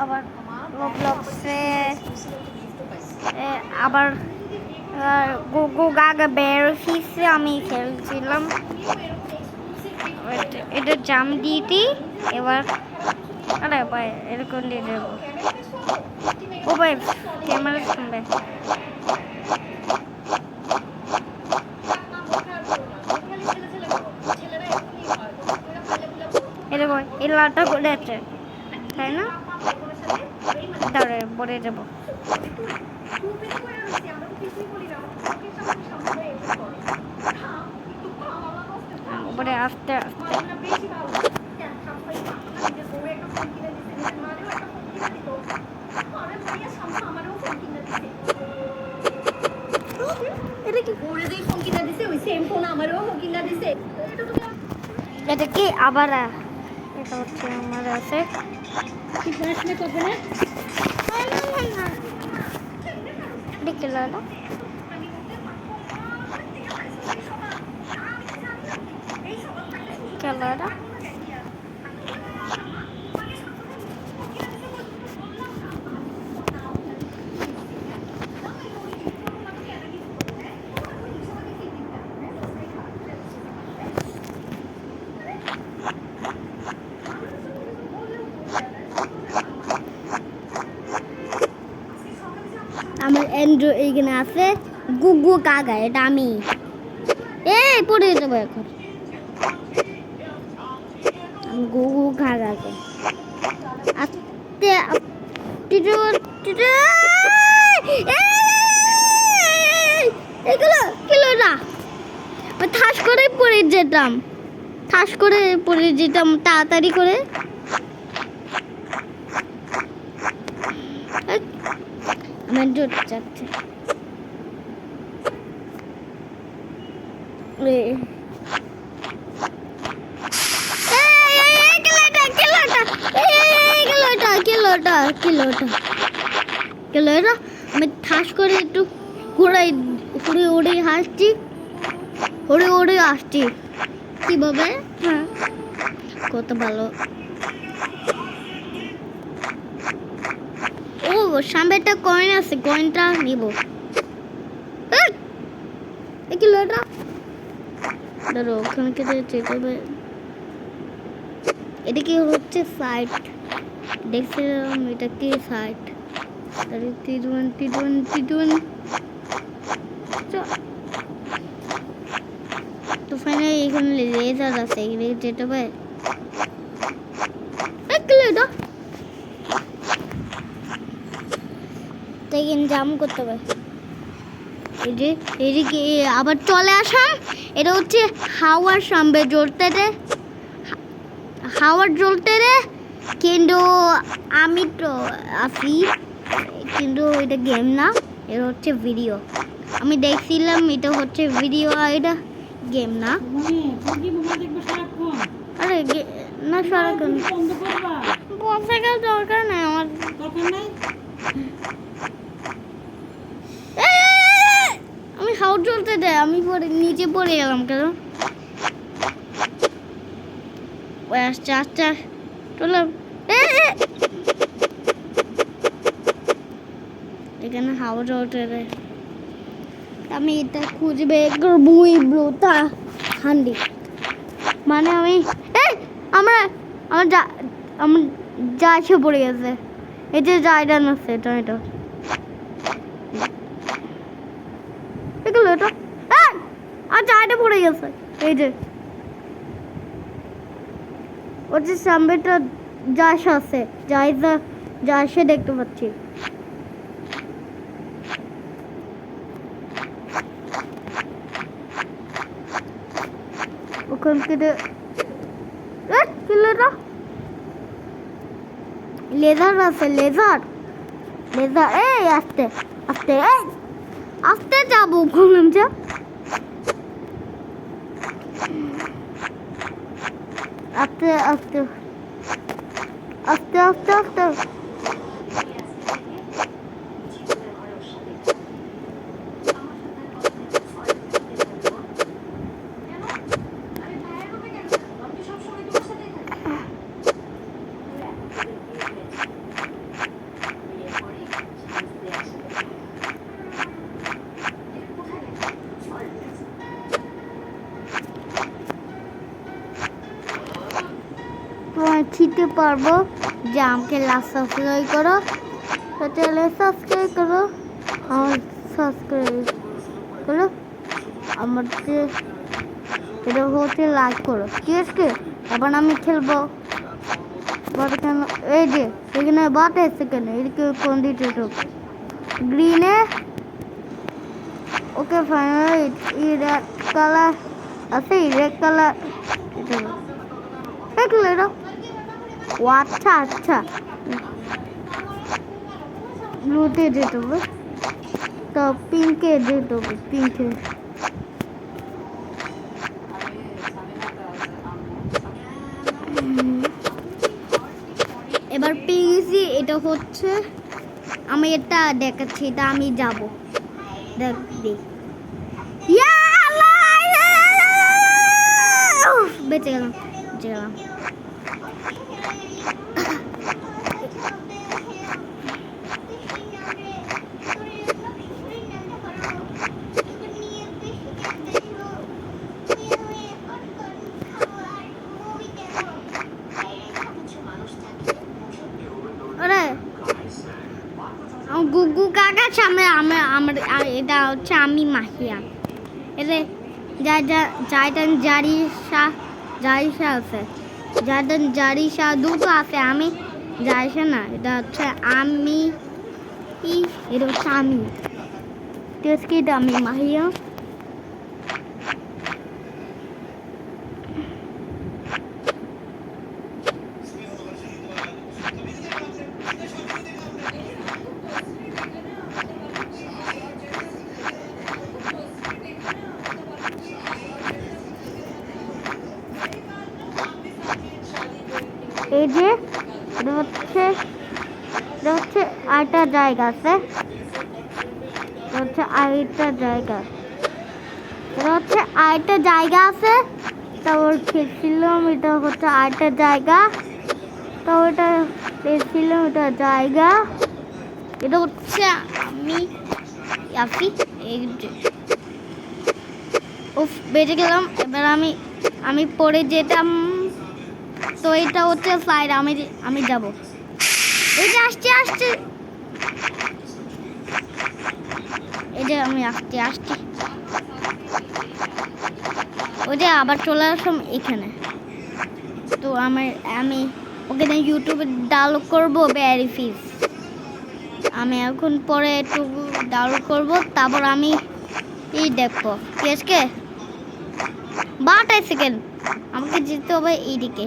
আবার রোবলক্সে আবার গুগু গাগা বেরফিসে আমি খেলছিলাম। এটা জাম দিয়েছি এবার। আরে ভাই এরকম দিয়ে দেবো। ও ভাই ক্যামেরা শুনবে এরকম এই লালটা করে আছে তাই না? দাঁড়ে পড়ে যাবো। উপরে আস্তে আস্তে এটা কি আবার এটা হচ্ছে আমার আছে খেলাটা আমার অ্যান্ড্রয়েড এইখানে আছে গুগু কাগা, এটা আমি এই পড়ে যাবো এখন। গুগু কাগাকে আস্তে এগুলো কিলোটা ঠাস করে পড়ে যেতাম, ঠাস করে পড়ে যেতাম তাড়াতাড়ি করে। আমার জোর যাচ্ছে আমি ঠাস করে একটু ঘুরে উড়ে হাসছি, উড়ে আসছি কিভাবে। হ্যাঁ কত ভালো। ও সামনে একটা কয়েন আছে, কয়েনটা নিব। কিলোটা ধরো ওখানে কেটে যেতে হবে। এটা কি হচ্ছে সাইট, দেখছিলাম এটা কি সাইট। তো ফাইনালি এখানে লেজার আছে, যেতে পারে জাম করতে হবে। এদিকে আবার চলে আসা, এটা হচ্ছে হাওয়ার সামনে জ্বলতে রে কিন্তু আমি তো আছি, কিন্তু এটা গেম না, এটা হচ্ছে ভিডিও। আমি দেখছিলাম এটা হচ্ছে ভিডিও, এটা গেম না। আরে না সারাক্ষণ বসে গেল, দরকার নাই আমার। আমি হাওয়ার জ্বলতে দে, আমি পরে নিচে পড়ে গেলাম কেন। আস্তে আস্তে চললাম, এখানে হাওয়া জ্বলতে দেয়। আমি এটা খুঁজে বের করবো ব্লোটা হান্ডি, মানে আমি আমার যা এসে পড়ে গেছে। এই যে জায়গা আছে এটা এগুলো এটা আর জায়গা পড়ে গেছে। এই যে ওর যে সামনেটা যা আছে, যা এসে দেখতে পাচ্ছি। ওখান থেকে লেজার আছে, লেজার এই আস্তে আস্তে আস্তে যাবো, বললাম যা আস্তে আস্তে আস্তে আস্তে আস্তে। কি পারবো যে আমাকে লাস্ট সাবস্ক্রাইব করো, তো চ্যানেল সাবস্ক্রাইব করো, আমার সাবস্ক্রাইব করো, আমার যে এটা হচ্ছে লাইক করো, ঠিক আছে? এবার আমি খেলবো। বাট কেন এই যে এখানে বাট এসে কেন এদিকে কোন দিতে গ্রিনে? ওকে ফাইনাল রেড কালার আছে, রেড কালার দেখলে এটা। ও আচ্ছা আচ্ছা, ব্লুতে যেতে হবে, তো পিঙ্কে যেতে হবে, পিঙ্কে। এবার পেয়েছি, এটা হচ্ছে আমি এটা দেখাচ্ছি, এটা আমি যাব দেখ বেঁচে গেলাম, বেঁচে গেলাম। গুগু কাকার সামনে আমার এটা হচ্ছে আমি মাহিয়া, এতে জায়দান জারিসা আছে, জায়দান জারিসা দুটো আছে, আমি জারিসা না, এটা হচ্ছে আমি, এটা হচ্ছে আমি, এটা আমি মাহিয়া। এই যে এটা হচ্ছে আরেকটা জায়গা আছে, আরেকটা জায়গা আছে, তারপর খেলছিলাম, এটা হচ্ছে আরেকটা জায়গা, তো এটা খেলছিলাম, এটা জায়গা, এটা হচ্ছে আমি বেঁচে গেলাম। এবার আমি পড়ে যেতাম, তো এটা হচ্ছে সাইড, আমি যাব, এই যে আসছে এই যে আমি আসছি, ওই যে আবার চলে আসলাম এখানে। তো আমি ওখানে ইউটিউবে ডাউনলোড করবো ব্যারি ফিস, আমি এখন পরে একটু ডাউনলোড করবো, তারপর আমি দেখবো, ঠিক আছে? বাট সেকেন্ড আমাকে যেতে হবে এইদিকে,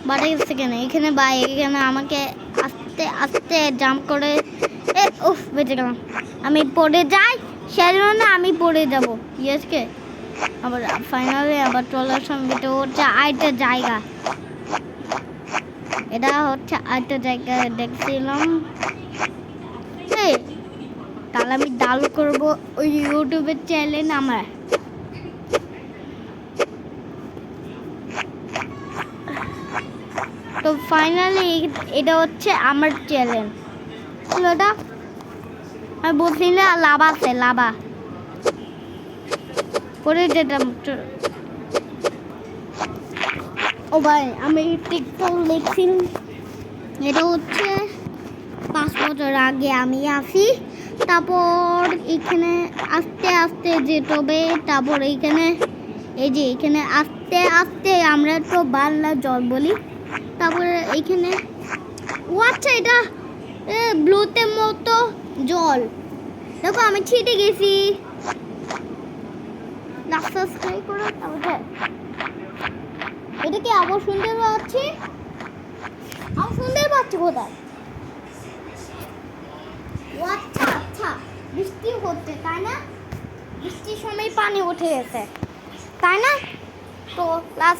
বাট সেকেন্ড এখানে এখানে আমাকে আস্তে আস্তে জাম্প করে বেঁচে গেলাম। আমি পড়ে যাই, সেজন্য আমি পড়ে যাব, ঠিক আছে? আবার ফাইনালি আবার চলে আসলাম, এটা হচ্ছে আরেকটা জায়গা, এটা হচ্ছে আরেকটা জায়গা দেখছিলাম। তাহলে আমি ডাউনলোড করবো ওই ইউটিউবের চ্যানেল আমার। তো ফাইনালি এটা হচ্ছে আমার চ্যানেল, এটা আমি বলছি না, লাভা আছে, লাভা করে যেতাম। ও ভাই আমি টিকটক দেখছিলাম, এটা হচ্ছে 5 বছর আগে আমি আসি, তারপর এখানে আস্তে আস্তে যেতে হবে, তারপর এইখানে এই যে এখানে আস্তে আস্তে আমরা তো বাংলা জল বলি, তারপরে এইখানে ও আচ্ছা এটা ব্লুতে মতো জল, দেখো আমি ছিটে গেছি, সাবস্ক্রাইব করো। তারপরে এটা কি আবার সুন্দর পাচ্ছি, আমি সুন্দর পাচ্ছি কোথায়? ও আচ্ছা আচ্ছা, বৃষ্টি হচ্ছে তাই না, বৃষ্টির সময় পানি উঠে গেছে তাই না? তো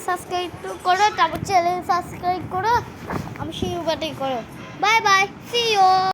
সাবস্ক্রাইব করো, তারপর চ্যানেল সাবস্ক্রাইব করো, আমি সেই উপায়টাই করো। Bye bye, see you.